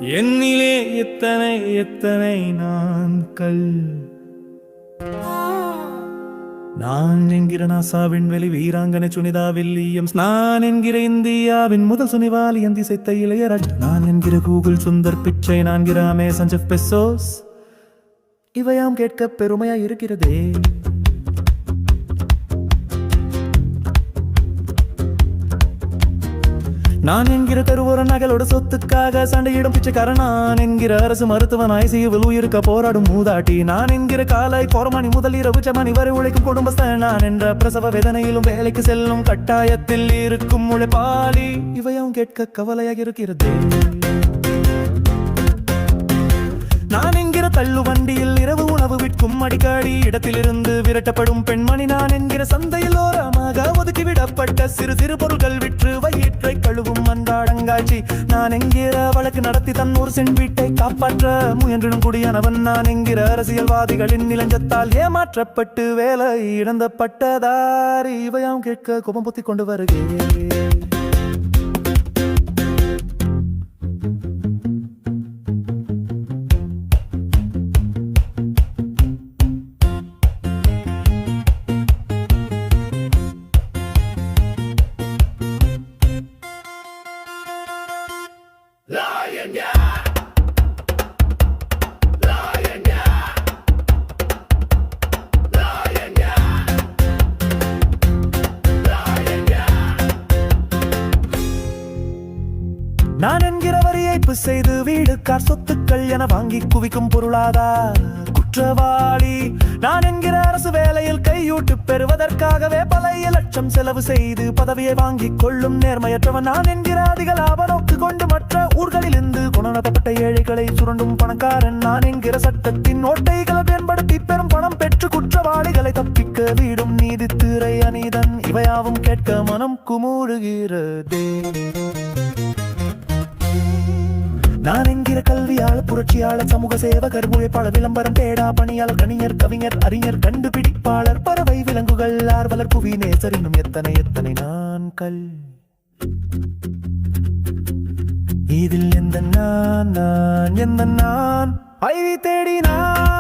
என்னிலே எத்தனை எத்தனை நான்கள் நான் என்கிற நாசாவின் வெளி வீராங்கனை சுனிதா வில்லியம்ஸ், நான் என்கிற இந்தியாவின் முதல் சுனிவாலி எந்தி செய்த இளையராஜ், நான் என்கிற கூகுள் சுந்தர் பிச்சை, நான் என்கிற அமேசான் ஜெஃப் பெசோஸ். இவையாம் கேட்க பெருமையா இருக்கிறதே. நான் என்கிற கருவூர நகலோட சொத்துக்காக சண்டையிடும் பிச்சைக்காரன், நான் என்கிற அரசு மருத்துவன், ஐசியூவில் உயிருக்க போராடும் மூதாட்டி, நான் என்கிற காலை கோரமணி முதல் இரவு மணி வரை உழைக்கும் குடும்பஸ்தன், நான் என்ற பிரசவ வேதனையிலும் வேலைக்கு செல்லும் கட்டாயத்தில் இருக்கும் உழைப்பாளி. இவையும் கேட்க கவலையாக இருக்கிறது. நான் என்கிற தள்ளு வண்டியில் இரவு உணவு விற்கும் அடிக்கடி இடத்திலிருந்து விரட்டப்படும் பெண்மணி, நான் என்கிற சந்தையில் ஓரமாக ஒதுக்கிவிடப்பட்ட சிறு சிறு பொருட்கள் விற்று வயிற்றை கழுவும் அன்றாடங்காட்சி, நான் என்கிற வழக்கு நடத்தி தன் ஒரு சென் வீட்டை காப்பாற்ற முயன்றிடும் குடியானவன், நான் என்கிற அரசியல்வாதிகளின் நிலஞ்சத்தால் ஏமாற்றப்பட்டு வேலை இழந்த பட்டதாரி. இவையாம் கேட்க கோபம் புத்தி கொண்டு வருகிறேன். நான் என்கிற வரி ஏய்ப்பு செய்து வீடு கார் சொத்துக்கள் என வாங்கி குவிக்கும் பொருளாதார குற்றவாளி, நான் என்கிற அரசு வேலையில் கையூட்டு பெறுவதற்காகவே பல லட்சம் செலவு செய்து பதவியை வாங்கிக் கொள்ளும் நேர்மையற்றவன், நான் என்கிற அதிக லாப நோக்கு கொண்டு மற்ற ஊர்களில் இருந்து குணநடப்பட்ட ஏழைகளை சுரண்டும் பணக்காரன், நான் என்கிற சட்டத்தின் ஓட்டைகளை பயன்படுத்தி பெரும் பணம் பெற்று குற்றவாளிகளை தப்பிக்க வீடும் நீதித்துறை அநீதன். இவையாவும் கேட்க மனம் குமுறுகிறதே. நான் என்கிற கல்வியாளர், புரட்சியாளர், சமூக சேவகர், உழைப்பாளர், விளம்பரம் தேடா பணியாளர், கணிஞர், கவிஞர், அறிஞர், கண்டுபிடிப்பாளர், பறவை, விலங்குகள், ஆர்வலர், புவி நேசர், இன்னும் எத்தனை எத்தனை நான்கள். இதில் எந்த நான் ஐவி தேடினான்.